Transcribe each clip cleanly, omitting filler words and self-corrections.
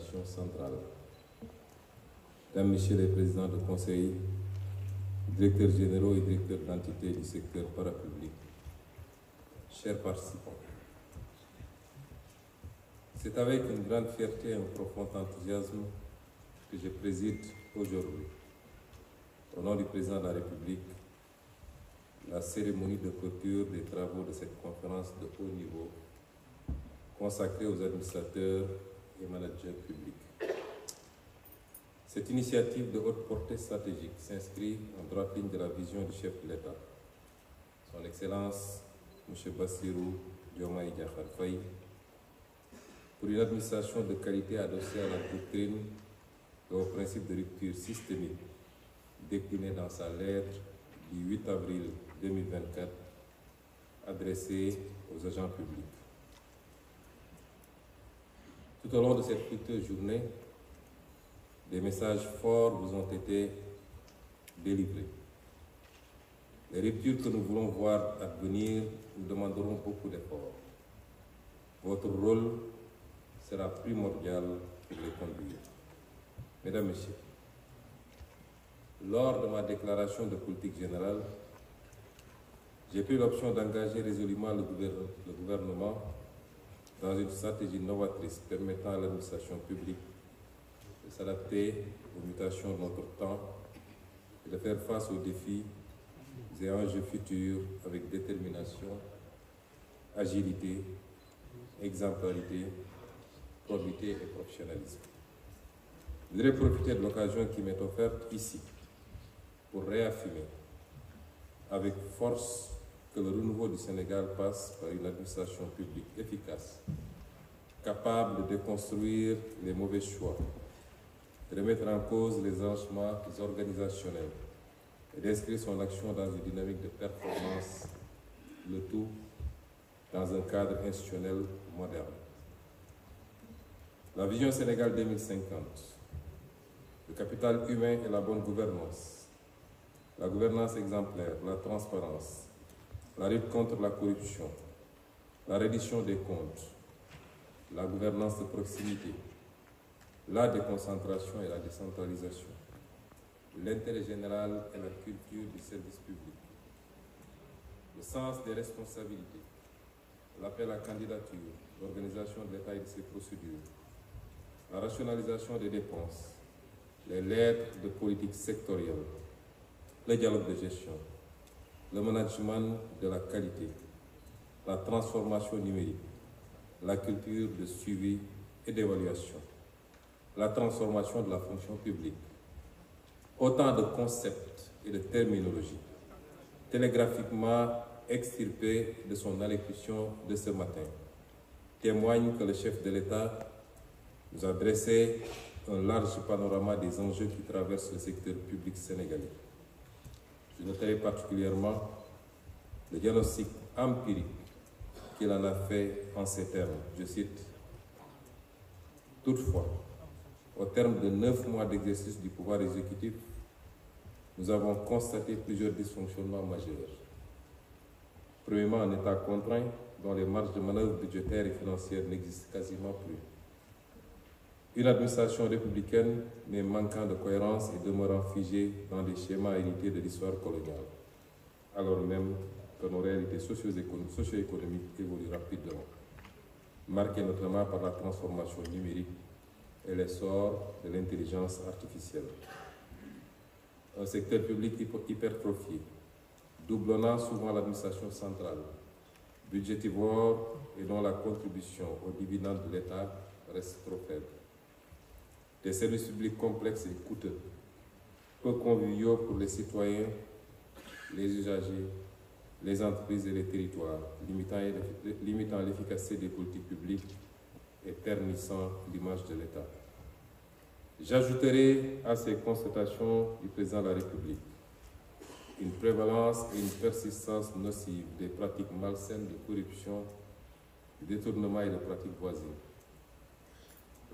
Centrale. Mesdames, Messieurs les présidents de conseil, directeurs généraux et directeurs d'entités du secteur parapublic, chers participants, c'est avec une grande fierté et un profond enthousiasme que je préside aujourd'hui, au nom du président de la République, la cérémonie de clôture des travaux de cette conférence de haut niveau consacrée aux administrateurs et managers publics. Cette initiative de haute portée stratégique s'inscrit en droite ligne de la vision du chef de l'État, Son Excellence M. Bassirou Diomaye Diakhar Faye, pour une administration de qualité adossée à la doctrine et au principe de rupture systémique décliné dans sa lettre du 8 avril 2024 adressée aux agents publics. Tout au long de cette fructueuse journée, des messages forts vous ont été délivrés. Les ruptures que nous voulons voir advenir nous demanderont beaucoup d'efforts. Votre rôle sera primordial pour les conduire. Mesdames, Messieurs, lors de ma déclaration de politique générale, j'ai pris l'option d'engager résolument le gouvernement dans une stratégie novatrice permettant à l'administration publique de s'adapter aux mutations de notre temps et de faire face aux défis et enjeux futurs avec détermination, agilité, exemplarité, probité et professionnalisme. Je voudrais profiter de l'occasion qui m'est offerte ici pour réaffirmer avec force que le renouveau du Sénégal passe par une administration publique efficace, capable de déconstruire les mauvais choix, de remettre en cause les enjeux organisationnels et d'inscrire son action dans une dynamique de performance, le tout dans un cadre institutionnel moderne. La vision Sénégal 2050, le capital humain et la bonne gouvernance, la gouvernance exemplaire, la transparence, la lutte contre la corruption, la reddition des comptes, la gouvernance de proximité, la déconcentration et la décentralisation, l'intérêt général et la culture du service public, le sens des responsabilités, l'appel à candidature, l'organisation de l'État et de ses procédures, la rationalisation des dépenses, les lettres de politique sectorielle, le dialogue de gestion, le management de la qualité, la transformation numérique, la culture de suivi et d'évaluation, la transformation de la fonction publique. Autant de concepts et de terminologies télégraphiquement extirpés de son allocution de ce matin témoignent que le chef de l'État nous a dressé un large panorama des enjeux qui traversent le secteur public sénégalais. Je noterai particulièrement le diagnostic empirique qu'il en a fait en ces termes. Je cite: toutefois, au terme de 9 mois d'exercice du pouvoir exécutif, nous avons constaté plusieurs dysfonctionnements majeurs. Premièrement, un État contraint dont les marges de manœuvre budgétaires et financières n'existent quasiment plus. Une administration républicaine mais manquant de cohérence et demeurant figée dans des schémas hérités de l'histoire coloniale, alors même que nos réalités socio-économiques évoluent rapidement, marquées notamment par la transformation numérique et l'essor de l'intelligence artificielle. Un secteur public hypertrophié, doublonnant souvent l'administration centrale, budgétivore et dont la contribution aux dividendes de l'État reste trop faible. Des services publics complexes et coûteux, peu conviviaux pour les citoyens, les usagers, les entreprises et les territoires, limitant l'efficacité des politiques publiques et ternissant l'image de l'État. J'ajouterai à ces constatations du président de la République une prévalence et une persistance nocive des pratiques malsaines de corruption, de détournement et de pratiques voisines.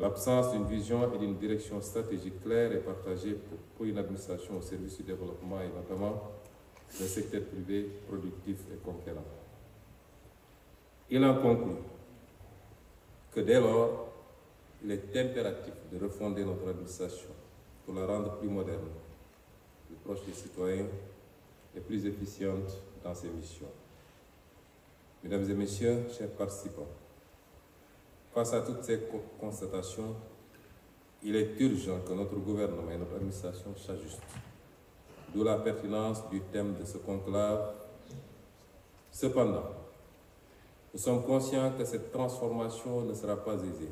L'absence d'une vision et d'une direction stratégique claire et partagée pour une administration au service du développement et notamment d'un secteur privé productif et conquérant. Il en conclut que dès lors, il est impératif de refonder notre administration pour la rendre plus moderne, plus proche des citoyens et plus efficiente dans ses missions. Mesdames et messieurs, chers participants, face à toutes ces constatations, il est urgent que notre gouvernement et notre administration s'ajustent. D'où la pertinence du thème de ce conclave. Cependant, nous sommes conscients que cette transformation ne sera pas aisée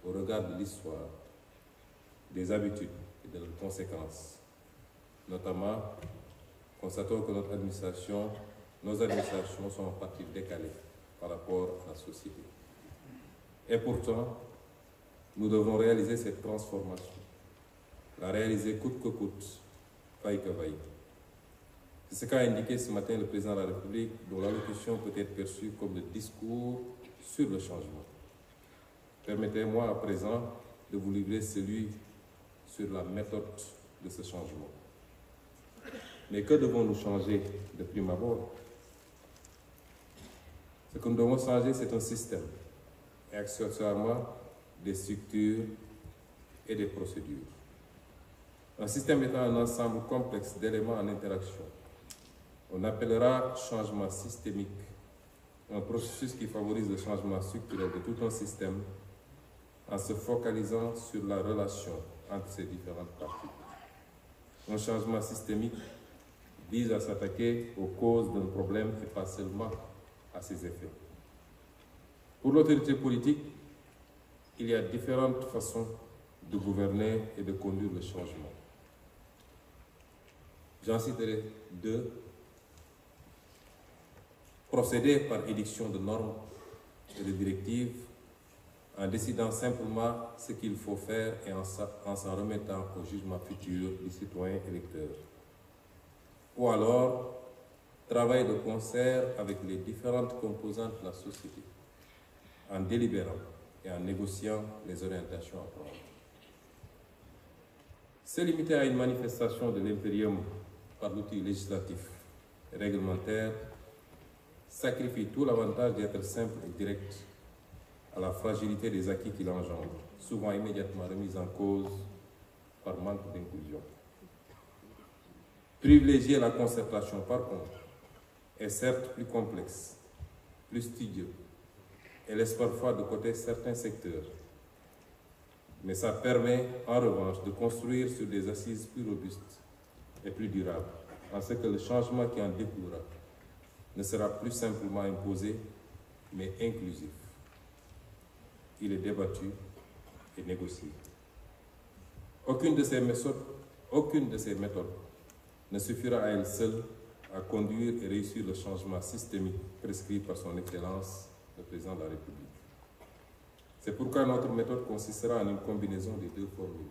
au regard de l'histoire, des habitudes et de leurs conséquences. Notamment, constatons que nos administrations sont en partie décalées par rapport à la société. Et pourtant, nous devons réaliser cette transformation, la réaliser coûte que coûte, vaille que vaille. C'est ce qu'a indiqué ce matin le président de la République, dont l'allocution peut être perçue comme le discours sur le changement. Permettez-moi à présent de vous livrer celui sur la méthode de ce changement. Mais que devons-nous changer de prime abord? Ce que nous devons changer, c'est un système, et accessoirement des structures et des procédures. Un système étant un ensemble complexe d'éléments en interaction. On appellera changement systémique un processus qui favorise le changement structurel de tout un système en se focalisant sur la relation entre ces différentes parties. Un changement systémique vise à s'attaquer aux causes d'un problème et pas seulement à ses effets. Pour l'autorité politique, il y a différentes façons de gouverner et de conduire le changement. J'en citerai deux. Procéder par édiction de normes et de directives en décidant simplement ce qu'il faut faire et en s'en remettant au jugement futur du citoyen électeur. Ou alors, travailler de concert avec les différentes composantes de la société, en délibérant et en négociant les orientations à prendre. Se limiter à une manifestation de l'impérium par l'outil législatif et réglementaire sacrifie tout l'avantage d'être simple et direct à la fragilité des acquis qu'il engendre, souvent immédiatement remise en cause par manque d'inclusion. Privilégier la concertation, par contre, est certes plus complexe, plus studieux, et laisse parfois de côté certains secteurs. Mais ça permet, en revanche, de construire sur des assises plus robustes et plus durables, en ce que le changement qui en découlera ne sera plus simplement imposé, mais inclusif. Il est débattu et négocié. Aucune de ces méthodes ne suffira à elle seule à conduire et réussir le changement systémique prescrit par son Excellence, le Président de la République. C'est pourquoi notre méthode consistera en une combinaison des deux formules.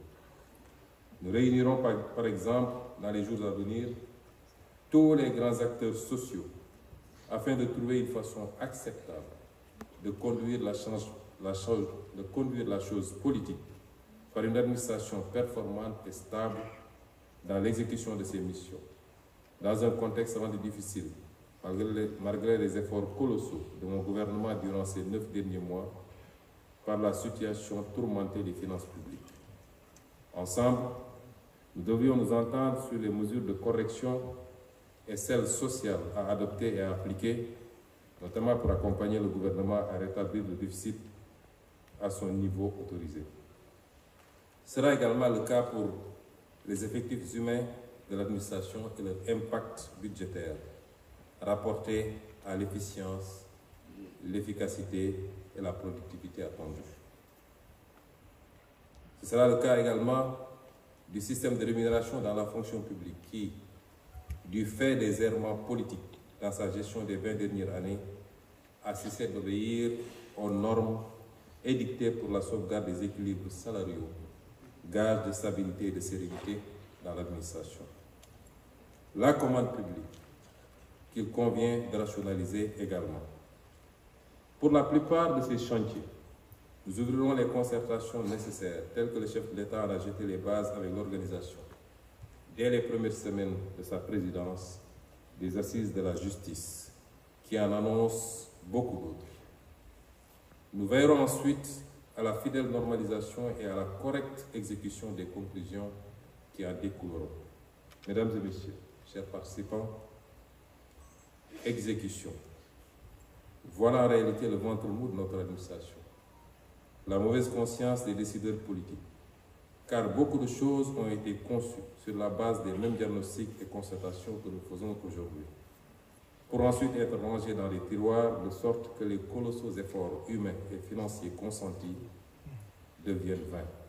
Nous réunirons par exemple, dans les jours à venir, tous les grands acteurs sociaux afin de trouver une façon acceptable de conduire la chose politique par une administration performante et stable dans l'exécution de ses missions, dans un contexte rendu difficile, malgré les efforts colossaux de mon gouvernement durant ces 9 derniers mois, par la situation tourmentée des finances publiques. Ensemble, nous devions nous entendre sur les mesures de correction et celles sociales à adopter et à appliquer, notamment pour accompagner le gouvernement à rétablir le déficit à son niveau autorisé. Ce sera également le cas pour les effectifs humains de l'administration et leur impact budgétaire, rapporté à l'efficience, l'efficacité et la productivité attendues. Ce sera le cas également du système de rémunération dans la fonction publique qui, du fait des errements politiques dans sa gestion des 20 dernières années, a cessé d'obéir aux normes édictées pour la sauvegarde des équilibres salariaux, gage de stabilité et de sérénité dans l'administration. La commande publique, qu'il convient de rationaliser également. Pour la plupart de ces chantiers, nous ouvrirons les concertations nécessaires, telles que le chef de l'État en a jeté les bases avec l'organisation, dès les premières semaines de sa présidence, des assises de la justice, qui en annoncent beaucoup d'autres. Nous veillerons ensuite à la fidèle normalisation et à la correcte exécution des conclusions qui en découleront. Mesdames et messieurs, chers participants, exécution. Voilà en réalité le ventre mou de notre administration. La mauvaise conscience des décideurs politiques, car beaucoup de choses ont été conçues sur la base des mêmes diagnostics et constatations que nous faisons aujourd'hui, pour ensuite être rangées dans les tiroirs de sorte que les colossaux efforts humains et financiers consentis deviennent vains.